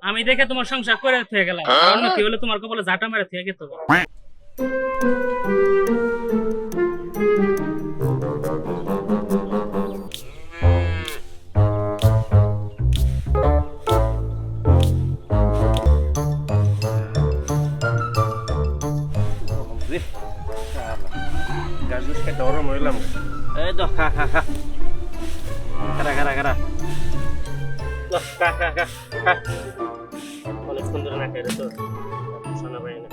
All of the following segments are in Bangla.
আমি দেখে তোমার সংসার করে থুয়ে গেলাম, অন্য কি হলে তোমার কপালে ঝাঁটা মেরে থুয়ে গেত। অনেকক্ষণ ধরে না খেয়ে তো শোনা পাই না।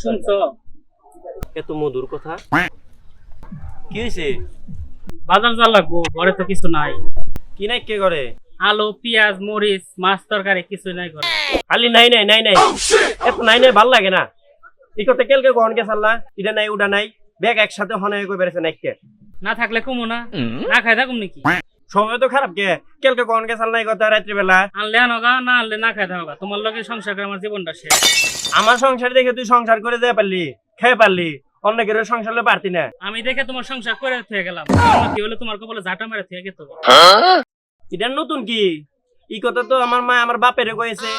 শুনছো এত মধুর কথা কি হয়েছে? বাজার যা লাগবো, ঘরে তো কিছু নাই। কি নাই কে করে? আলু, পেঁয়াজ, মরিচ, মাছ তরকারি কিছু নাই ঘরে। খালি নাই নাই নাই নাই, এত নাই নাই ভাল লাগে না। এই কথা কেলকে গহন কে চাল্লা, এটা নাই ওটা নাই, ব্যাগ একসাথে হনে কই বেরেছে নাইকে। না থাকলে কমো না, না খাই থাকুম নাকি? সময় তো খারাপ কে, কেলকে গহন কে চাল্লা এই কথা রাত্রি বেলা। আনলে আনোগা, না আনলে না খাই থাকবা। তোমার লগে সংসার করে আমার জীবনটা শেষ। আমার সংসার দেখে তুই সংসার করে যেতে পারলি, খেয়ে পারলি, অন্য কেউ সংসারে পারতি না। আমি দেখে তোমার সংসার করে থুয়ে গেলাম, কি হলে তোমার কপালে ঝাঁটা মেরে থুয়ে গেত। এটা নতুন কি? এই কথা তো আমার মা আমার বাপেরে কয়েছে,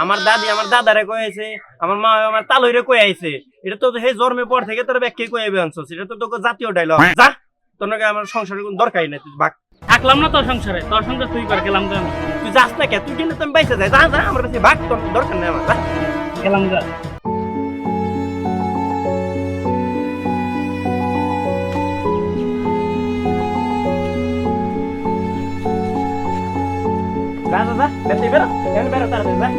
আমার দাদি আমার দাদারে কয়েছে, আমার মা আমার তালইরে কয়ে আইছে। এটা তো সেই জন্মের পর থেকে তোর ব্যাখ্যা কয়ে আনছস, এটা তো তোকে জাতীয় ডায়লগ। যা, তোর নাকি আমার সংসারের কোনো দরকারই নাই, তুই ভাগ। থাকলাম না তোর সংসারে, তোর সংসার তুই পার, গেলাম যা। তুই যাস না কে? তুই কিন্তু তুমি বাইসে যাই, যা যা, আমার কাছে ভাগ, তোর দরকার নেই আমার, যা। গেলাম যা। যা যা যা, বেরো বেরো, এখানে বেরো তাড়াতাড়ি যা।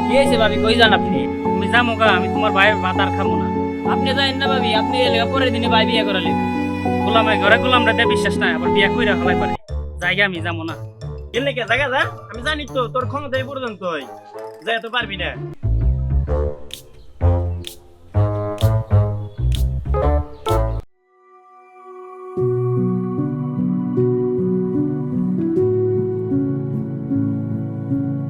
কি হয়েছে ভাবি, কই যান আপনি? তুমি যামো গা, আমি তোমার ভাইয়ের ভাত আর খাবো না। আপনি যাইন না ভাবি, আপনি এলে পরের দিনে ভাই বিয়ে করালে। গোলামের ঘরে গোলাম রে বিশ্বাস নাই, আবার বিয়া কইরা হলাই পারে। জায়গা আমি যাবো না। এলে কে জায়গা যা, আমি জানি তো তোর ক্ষমতা এই পর্যন্তই, যাই তো পারবি না।